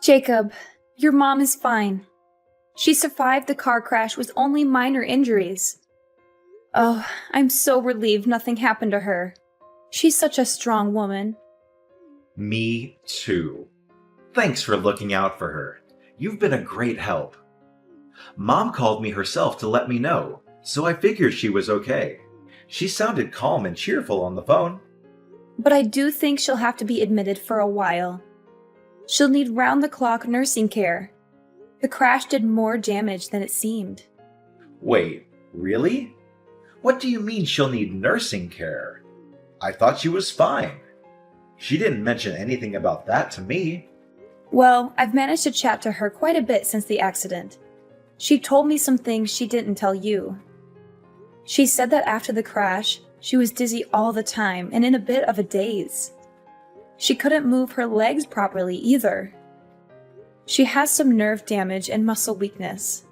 Jacob, your mom is fine. She survived the car crash with only minor injuries. Oh, I'm so relieved nothing happened to her. She's such a strong woman. Me too. Thanks for looking out for her. You've been a great help. Mom called me herself to let me know, so I figured she was okay. She sounded calm and cheerful on the phone. But I do think she'll have to be admitted for a while. She'll need round-the-clock nursing care. The crash did more damage than it seemed. Wait, really? What do you mean she'll need nursing care? I thought she was fine. She didn't mention anything about that to me. Well, I've managed to chat to her quite a bit since the accident. She told me some things she didn't tell you. She said that after the crash, she was dizzy all the time and in a bit of a daze. She couldn't move her legs properly either. She has some nerve damage and muscle weakness.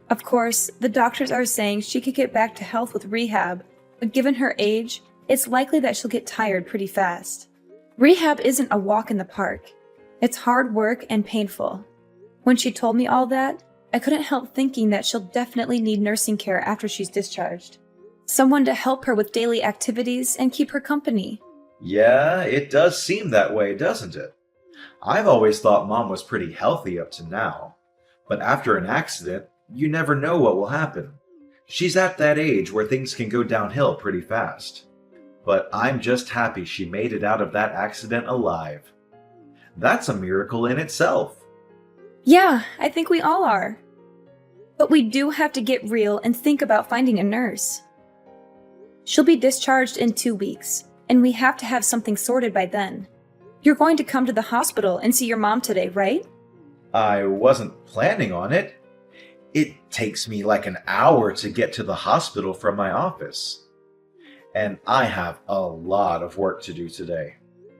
Of course, the doctors are saying she could get back to health with rehab, but given her age, it's likely that she'll get tired pretty fast. Rehab isn't a walk in the park. It's hard work and painful. When she told me all that, I couldn't help thinking that she'll definitely need nursing care after she's discharged. Someone to help her with daily activities and keep her company. Yeah, it does seem that way, doesn't it? I've always thought Mom was pretty healthy up to now. But after an accident, you never know what will happen. She's at that age where things can go downhill pretty fast. But I'm just happy she made it out of that accident alive. That's a miracle in itself. Yeah, I think we all are. But we do have to get real and think about finding a nurse. She'll be discharged in 2 weeks, and we have to have something sorted by then. You're going to come to the hospital and see your mom today, right? I wasn't planning on it. It takes me like an hour to get to the hospital from my office. And I have a lot of work to do today.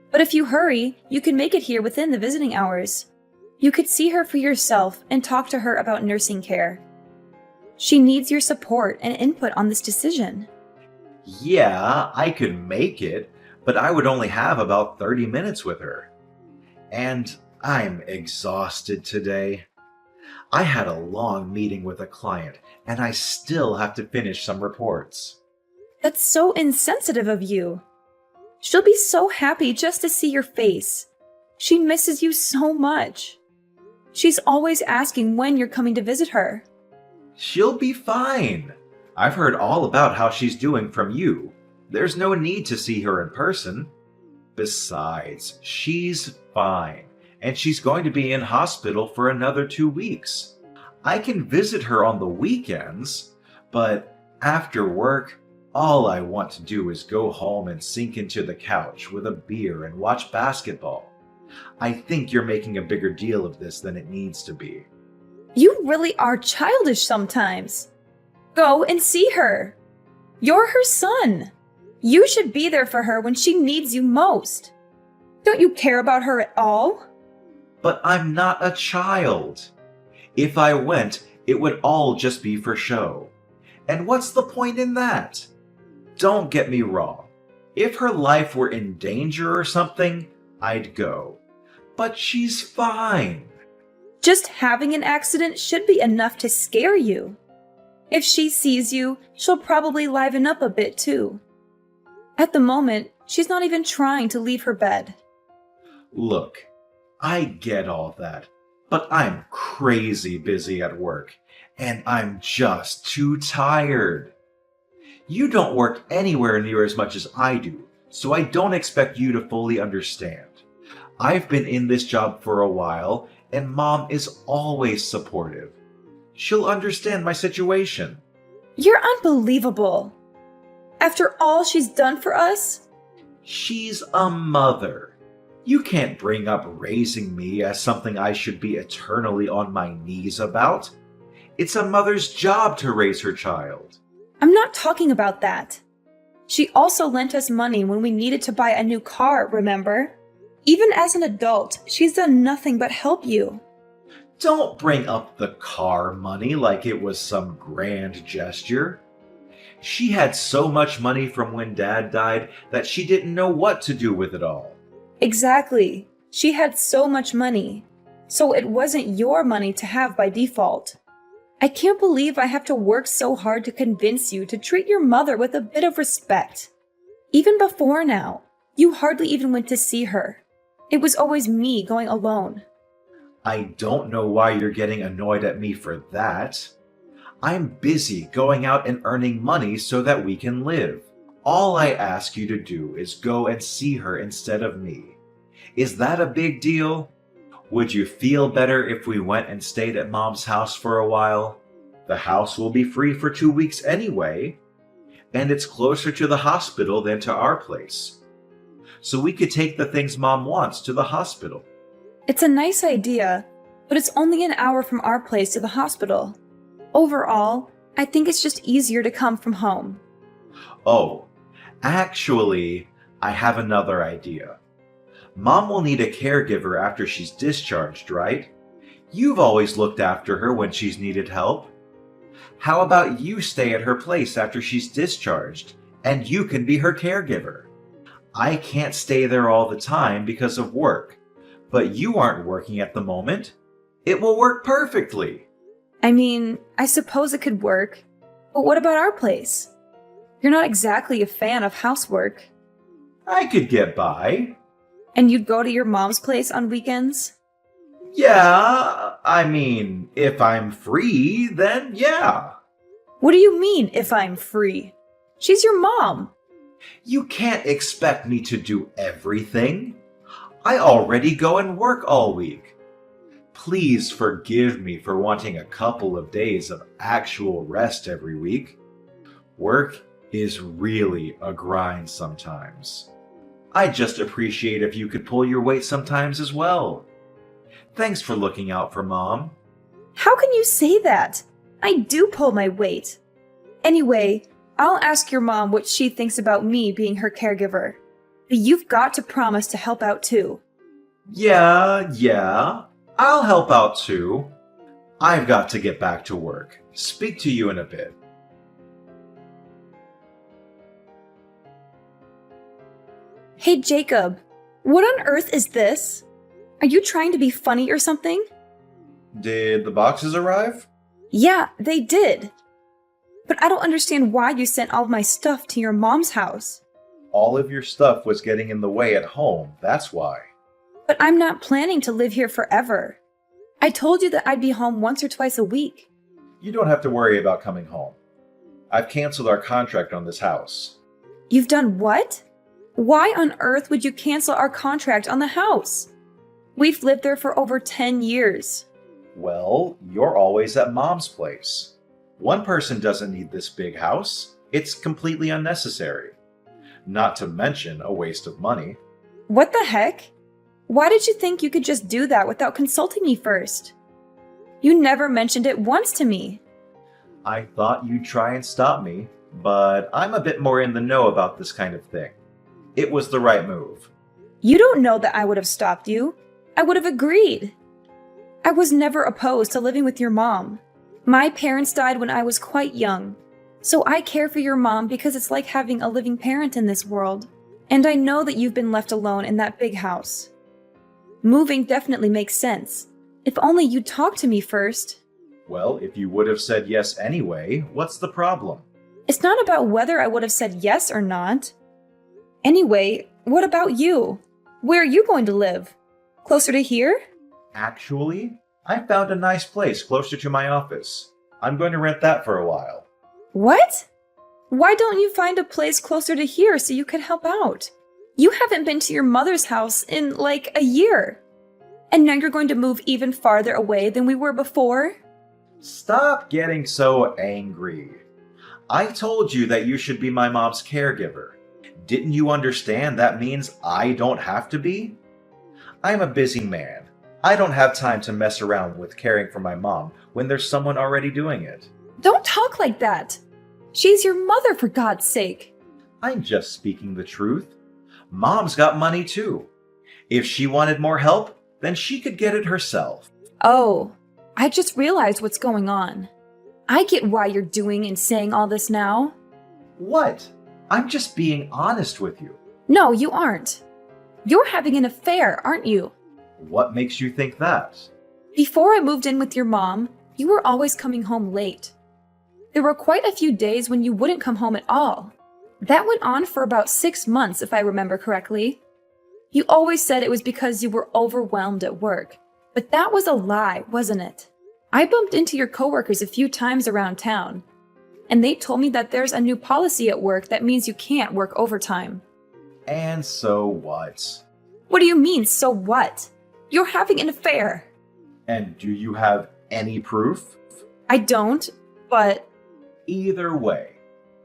But if you hurry, you can make it here within the visiting hours. You could see her for yourself and talk to her about nursing care. She needs your support and input on this decision. Yeah, I could make it, but I would only have about 30 minutes with her. And I'm exhausted today. I had a long meeting with a client, and I still have to finish some reports. That's so insensitive of you. She'll be so happy just to see your face. She misses you so much. She's always asking when you're coming to visit her. She'll be fine. I've heard all about how she's doing from you. There's no need to see her in person. Besides, she's fine, and she's going to be in hospital for another 2 weeks. I can visit her on the weekends, but after work, all I want to do is go home and sink into the couch with a beer and watch basketball. I think you're making a bigger deal of this than it needs to be. You really are childish sometimes. Go and see her. You're her son. You should be there for her when she needs you most. Don't you care about her at all? But I'm not a child. If I went, it would all just be for show. And what's the point in that? Don't get me wrong. If her life were in danger or something, I'd go. But she's fine. Just having an accident should be enough to scare you. If she sees you, she'll probably liven up a bit too. At the moment, she's not even trying to leave her bed. Look, I get all that, but I'm crazy busy at work, and I'm just too tired. You don't work anywhere near as much as I do, so I don't expect you to fully understand. I've been in this job for a while, and Mom is always supportive. She'll understand my situation. You're unbelievable. After all she's done for us? She's a mother. You can't bring up raising me as something I should be eternally on my knees about. It's a mother's job to raise her child. I'm not talking about that. She also lent us money when we needed to buy a new car, remember? Even as an adult, she's done nothing but help you. Don't bring up the car money like it was some grand gesture. She had so much money from when Dad died that she didn't know what to do with it all. Exactly. She had so much money. So it wasn't your money to have by default. I can't believe I have to work so hard to convince you to treat your mother with a bit of respect. Even before now, you hardly even went to see her. It was always me going alone. I don't know why you're getting annoyed at me for that. I'm busy going out and earning money so that we can live. All I ask you to do is go and see her instead of me. Is that a big deal? Would you feel better if we went and stayed at Mom's house for a while? The house will be free for 2 weeks anyway, and it's closer to the hospital than to our place. So we could take the things Mom wants to the hospital. It's a nice idea, but it's only an hour from our place to the hospital. Overall, I think it's just easier to come from home. Oh, actually, I have another idea. Mom will need a caregiver after she's discharged, right? You've always looked after her when she's needed help. How about you stay at her place after she's discharged, and you can be her caregiver? I can't stay there all the time because of work, but you aren't working at the moment. It will work perfectly. I mean, I suppose it could work, but what about our place? You're not exactly a fan of housework. I could get by. And you'd go to your mom's place on weekends? Yeah, I mean, if I'm free, then yeah. What do you mean, if I'm free? She's your mom. You can't expect me to do everything. I already go and work all week. Please forgive me for wanting a couple of days of actual rest every week. Work is really a grind sometimes. I'd just appreciate if you could pull your weight sometimes as well. Thanks for looking out for Mom. How can you say that? I do pull my weight. Anyway, I'll ask your mom what she thinks about me being her caregiver. But you've got to promise to help out too. Yeah, I'll help out too. I've got to get back to work. Speak to you in a bit. Hey Jacob, what on earth is this? Are you trying to be funny or something? Did the boxes arrive? Yeah, they did. But I don't understand why you sent all of my stuff to your mom's house. All of your stuff was getting in the way at home, that's why. But I'm not planning to live here forever. I told you that I'd be home once or twice a week. You don't have to worry about coming home. I've canceled our contract on this house. You've done what? Why on earth would you cancel our contract on the house? We've lived there for over 10 years. Well, you're always at Mom's place. One person doesn't need this big house. It's completely unnecessary. Not to mention a waste of money. What the heck? Why did you think you could just do that without consulting me first? You never mentioned it once to me. I thought you'd try and stop me, but I'm a bit more in the know about this kind of thing. It was the right move. You don't know that I would have stopped you. I would have agreed. I was never opposed to living with your mom. My parents died when I was quite young, so I care for your mom because it's like having a living parent in this world. And I know that you've been left alone in that big house. Moving definitely makes sense. If only you'd talk to me first. Well, if you would have said yes anyway, what's the problem? It's not about whether I would have said yes or not. Anyway, what about you? Where are you going to live? Closer to here? Actually, I found a nice place closer to my office. I'm going to rent that for a while. What? Why don't you find a place closer to here so you could help out? You haven't been to your mother's house in like a year. And now you're going to move even farther away than we were before? Stop getting so angry. I told you that you should be my mom's caregiver. Didn't you understand that means I don't have to be? I'm a busy man. I don't have time to mess around with caring for my mom when there's someone already doing it. Don't talk like that. She's your mother, for God's sake. I'm just speaking the truth. Mom's got money too. If she wanted more help, then she could get it herself. Oh, I just realized what's going on. I get why you're doing and saying all this now. What? I'm just being honest with you. No, you aren't. You're having an affair, aren't you? What makes you think that? Before I moved in with your mom, you were always coming home late. There were quite a few days when you wouldn't come home at all. That went on for about 6 months, if I remember correctly. You always said it was because you were overwhelmed at work, but that was a lie, wasn't it? I bumped into your coworkers a few times around town, and they told me that there's a new policy at work that means you can't work overtime. And so what? What do you mean, so what? You're having an affair. And do you have any proof? I don't, but Either way,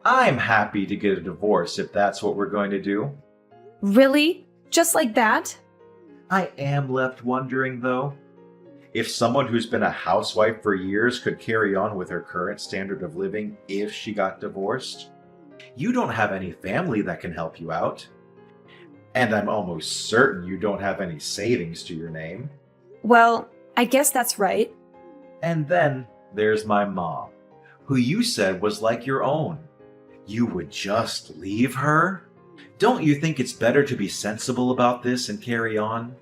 I'm happy to get a divorce if that's what we're going to do. really? Just like that? I am left wondering, though, if someone who's been a housewife for years could carry on with her current standard of living if she got divorced. You don't have any family that can help you out. And I'm almost certain you don't have any savings to your name. Well, I guess that's right. And then there's my mom, who you said was like your own. You would just leave her? Don't you think it's better to be sensible about this and carry on?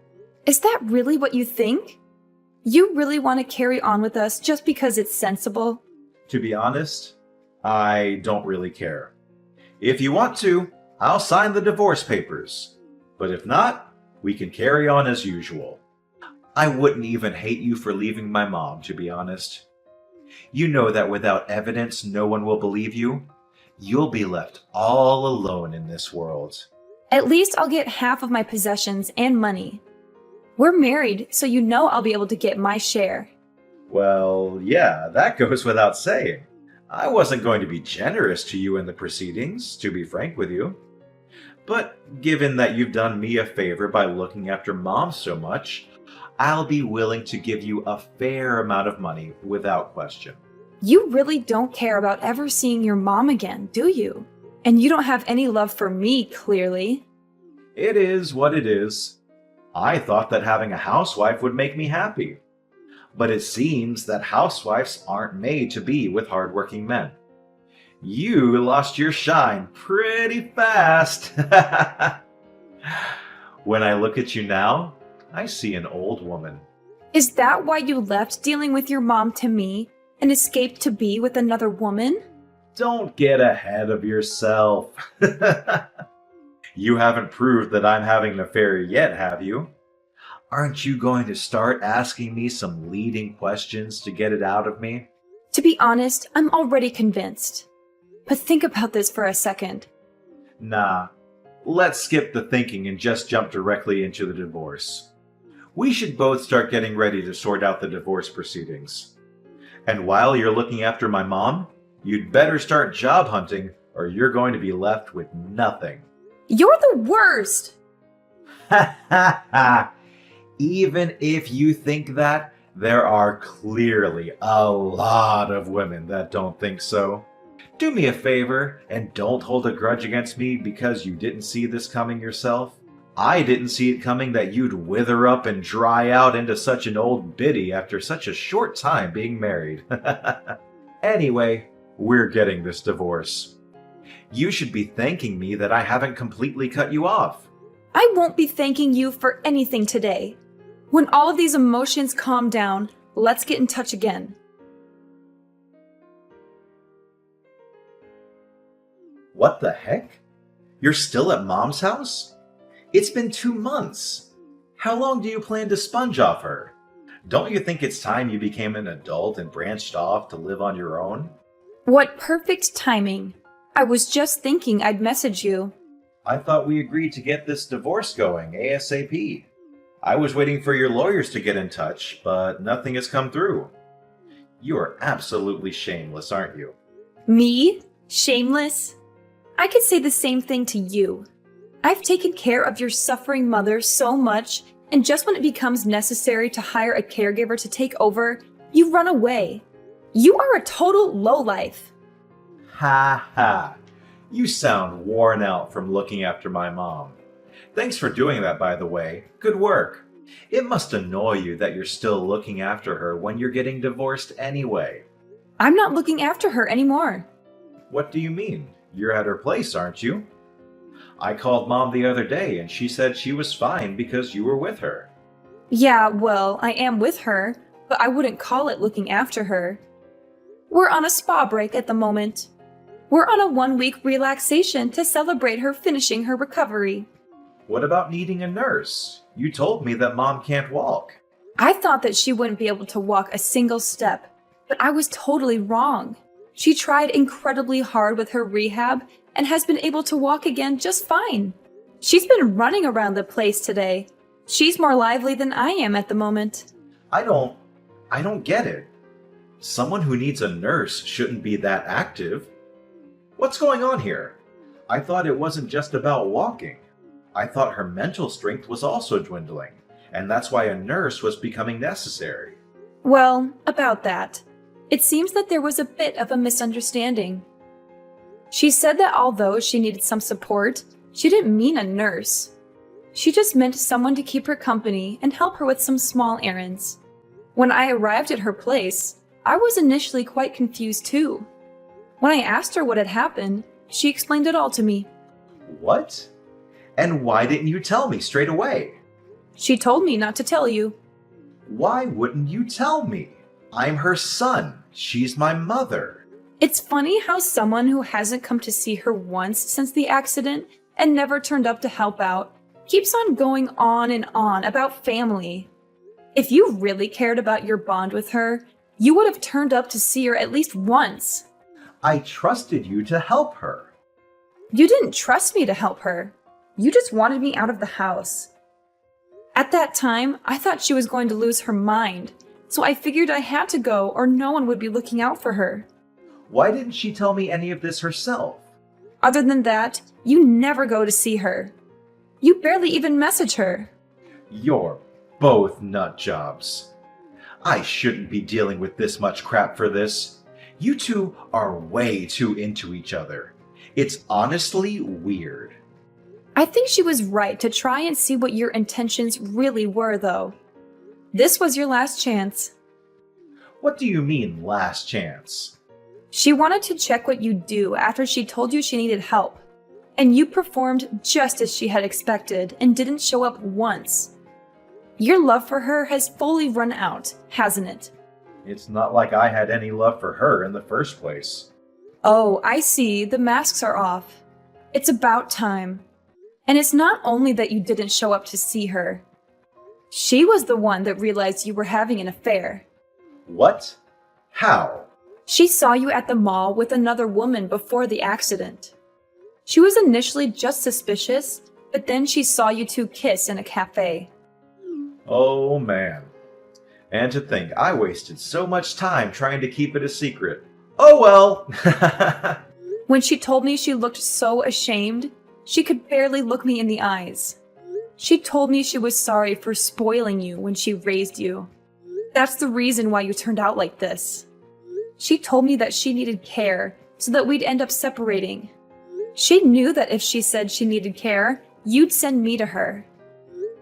Is that really what you think? You really want to carry on with us just because it's sensible? To be honest, I don't really care. If you want to, I'll sign the divorce papers. But if not, we can carry on as usual. I wouldn't even hate you for leaving my mom, to be honest. You know that without evidence, no one will believe you. You'll be left all alone in this world. At least I'll get half of my possessions and money. We're married, so you know I'll be able to get my share. Well, yeah, that goes without saying. I wasn't going to be generous to you in the proceedings, to be frank with you. But given that you've done me a favor by looking after Mom so much, I'll be willing to give you a fair amount of money without question. You really don't care about ever seeing your mom again, do you? And you don't have any love for me, clearly. It is what it is. I thought that having a housewife would make me happy. But it seems that housewives aren't made to be with hardworking men. You lost your shine pretty fast. When I look at you now, I see an old woman. Is that why you left dealing with your mom to me and escaped to be with another woman? Don't get ahead of yourself. You haven't proved that I'm having an affair yet, have you? Aren't you going to start asking me some leading questions to get it out of me? To be honest, I'm already convinced. But think about this for a second. Nah, let's skip the thinking and just jump directly into the divorce. We should both start getting ready to sort out the divorce proceedings. And while you're looking after my mom, you'd better start job hunting or you're going to be left with nothing. You're the worst! Ha ha ha! Even if you think that, there are clearly a lot of women that don't think so. Do me a favor and don't hold a grudge against me because you didn't see this coming yourself. I didn't see it coming that you'd wither up and dry out into such an old biddy after such a short time being married. Anyway, we're getting this divorce. You should be thanking me that I haven't completely cut you off. I won't be thanking you for anything today. When all of these emotions calm down, let's get in touch again. What the heck? You're still at Mom's house? It's been 2 months. How long do you plan to sponge off her? Don't you think it's time you became an adult and branched off to live on your own? What perfect timing. I was just thinking I'd message you. I thought we agreed to get this divorce going ASAP. I was waiting for your lawyers to get in touch, but nothing has come through. You are absolutely shameless, aren't you? Me? Shameless? I could say the same thing to you. I've taken care of your suffering mother so much, and just when it becomes necessary to hire a caregiver to take over, you run away. You are a total lowlife. Ha ha. You sound worn out from looking after my mom. Thanks for doing that, by the way. Good work. It must annoy you that you're still looking after her when you're getting divorced anyway. I'm not looking after her anymore. What do you mean? You're at her place, aren't you? I called Mom the other day and she said she was fine because you were with her. Yeah, well, I am with her, but I wouldn't call it looking after her. We're on a spa break at the moment. We're on a 1-week relaxation to celebrate her finishing her recovery. What about needing a nurse? You told me that Mom can't walk. I thought that she wouldn't be able to walk a single step, but I was totally wrong. She tried incredibly hard with her rehab and has been able to walk again just fine. She's been running around the place today. She's more lively than I am at the moment. I don't get it. Someone who needs a nurse shouldn't be that active. What's going on here? I thought it wasn't just about walking. I thought her mental strength was also dwindling, and that's why a nurse was becoming necessary. Well, about that. It seems that there was a bit of a misunderstanding. She said that although she needed some support, she didn't mean a nurse. She just meant someone to keep her company and help her with some small errands. When I arrived at her place, I was initially quite confused too. When I asked her what had happened, she explained it all to me. What? And why didn't you tell me straight away? She told me not to tell you. Why wouldn't you tell me? I'm her son. She's my mother. It's funny how someone who hasn't come to see her once since the accident and never turned up to help out keeps on going on and on about family. If you really cared about your bond with her, you would have turned up to see her at least once. I trusted you to help her. You didn't trust me to help her. You just wanted me out of the house. At that time, I thought she was going to lose her mind, so I figured I had to go or no one would be looking out for her. Why didn't she tell me any of this herself? Other than that, you never go to see her. You barely even message her. You're both nut jobs. I shouldn't be dealing with this much crap for this. You two are way too into each other. It's honestly weird. I think she was right to try and see what your intentions really were, though. This was your last chance. What do you mean, last chance? She wanted to check what you'd do after she told you she needed help. And you performed just as she had expected and didn't show up once. Your love for her has fully run out, hasn't it? It's not like I had any love for her in the first place. Oh, I see. The masks are off. It's about time. And it's not only that you didn't show up to see her. She was the one that realized you were having an affair. What? How? She saw you at the mall with another woman before the accident. She was initially just suspicious, but then she saw you two kiss in a cafe. Oh man. And to think I wasted so much time trying to keep it a secret. Oh well! When she told me she looked so ashamed, she could barely look me in the eyes. She told me she was sorry for spoiling you when she raised you. That's the reason why you turned out like this. She told me that she needed care so that we'd end up separating. She knew that if she said she needed care, you'd send me to her.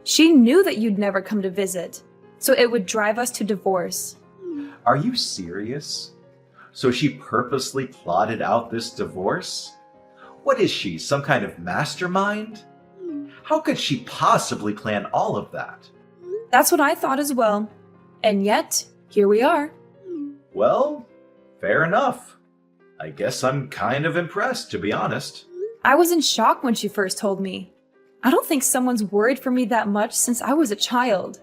She knew that you'd never come to visit, so it would drive us to divorce. Are you serious? So she purposely plotted out this divorce? What is she, some kind of mastermind? How could she possibly plan all of that? That's what I thought as well. And yet, here we are. Well, fair enough. I guess I'm kind of impressed, to be honest. I was in shock when she first told me. I don't think someone's worried for me that much since I was a child.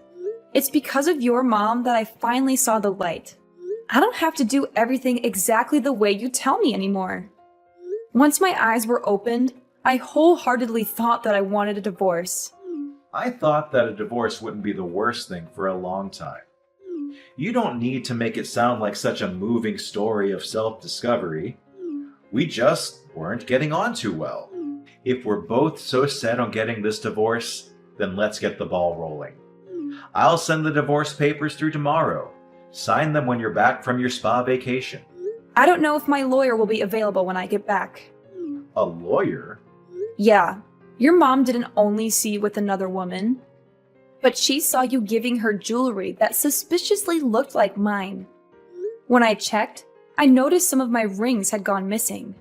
It's because of your mom that I finally saw the light. I don't have to do everything exactly the way you tell me anymore. Once my eyes were opened, I wholeheartedly thought that I wanted a divorce. I thought that a divorce wouldn't be the worst thing for a long time. You don't need to make it sound like such a moving story of self-discovery. We just weren't getting on too well. If we're both so set on getting this divorce, then let's get the ball rolling. I'll send the divorce papers through tomorrow. Sign them when you're back from your spa vacation. I don't know if my lawyer will be available when I get back. A lawyer? Yeah, your mom didn't only see you with another woman, but she saw you giving her jewelry that suspiciously looked like mine. When I checked, I noticed some of my rings had gone missing.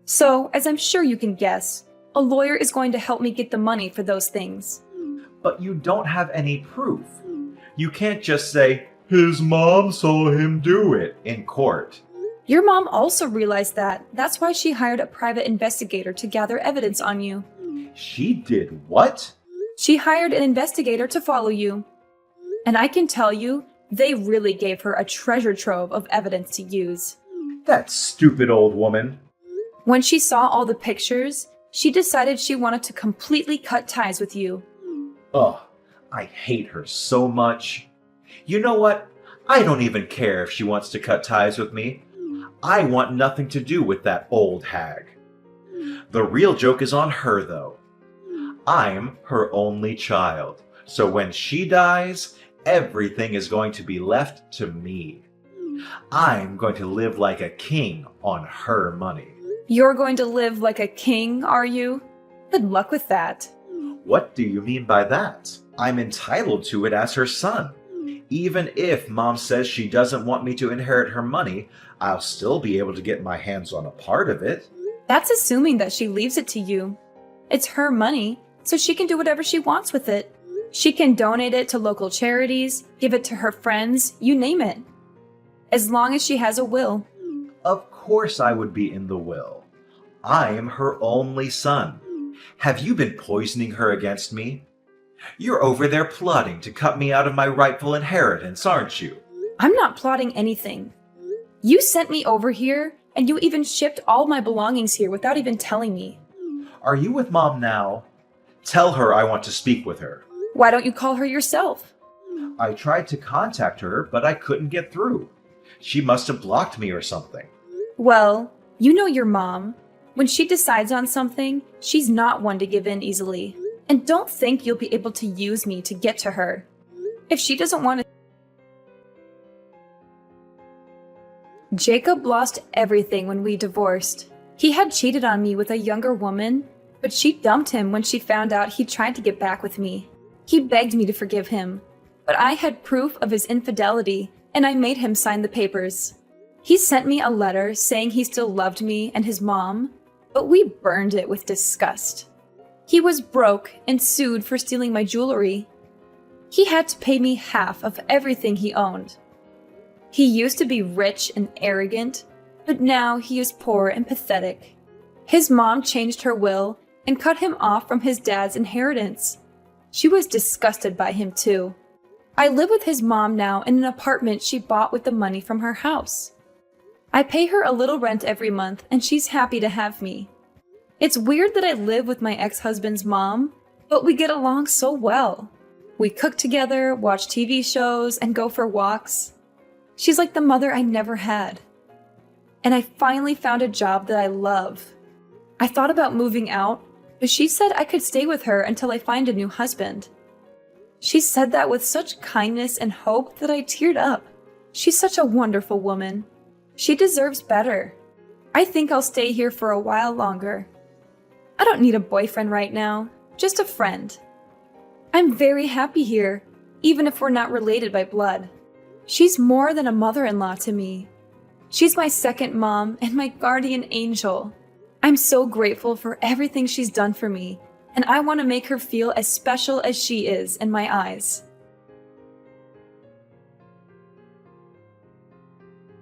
So, as I'm sure you can guess, a lawyer is going to help me get the money for those things. But you don't have any proof. You can't just say, His mom saw him do it in court. Your mom also realized that. That's why she hired a private investigator to gather evidence on you. She did what? She hired an investigator to follow you. And I can tell you, they really gave her a treasure trove of evidence to use. That stupid old woman. When she saw all the pictures, she decided she wanted to completely cut ties with you. Ugh, I hate her so much. You know what? I don't even care if she wants to cut ties with me. I want nothing to do with that old hag. The real joke is on her, though. I'm her only child, so when she dies, everything is going to be left to me. I'm going to live like a king on her money. You're going to live like a king, are you? Good luck with that. What do you mean by that? I'm entitled to it as her son. Even if Mom says she doesn't want me to inherit her money, I'll still be able to get my hands on a part of it. That's assuming that she leaves it to you. It's her money, so she can do whatever she wants with it. She can donate it to local charities, give it to her friends, you name it. As long as she has a will. Of course I would be in the will. I am her only son. Have you been poisoning her against me? You're over there plotting to cut me out of my rightful inheritance, aren't you? I'm not plotting anything. You sent me over here, and you even shipped all my belongings here without even telling me. Are you with Mom now? Tell her I want to speak with her. Why don't you call her yourself? I tried to contact her, but I couldn't get through. She must have blocked me or something. Well, you know your mom. When she decides on something, she's not one to give in easily. And don't think you'll be able to use me to get to her. If she doesn't want to... Jacob lost everything when we divorced. He had cheated on me with a younger woman, but she dumped him when she found out he tried to get back with me. He begged me to forgive him, but I had proof of his infidelity, and I made him sign the papers. He sent me a letter saying he still loved me and his mom, but we burned it with disgust. He was broke and sued for stealing my jewelry. He had to pay me half of everything he owned. He used to be rich and arrogant, but now he is poor and pathetic. His mom changed her will and cut him off from his dad's inheritance. She was disgusted by him too. I live with his mom now in an apartment she bought with the money from her house. I pay her a little rent every month and she's happy to have me. It's weird that I live with my ex-husband's mom, but we get along so well. We cook together, watch TV shows, and go for walks. She's like the mother I never had. And I finally found a job that I love. I thought about moving out, but she said I could stay with her until I find a new husband. She said that with such kindness and hope that I teared up. She's such a wonderful woman. She deserves better. I think I'll stay here for a while longer. I don't need a boyfriend right now, just a friend. I'm very happy here, even if we're not related by blood. She's more than a mother-in-law to me. She's my second mom and my guardian angel. I'm so grateful for everything she's done for me, and I want to make her feel as special as she is in my eyes.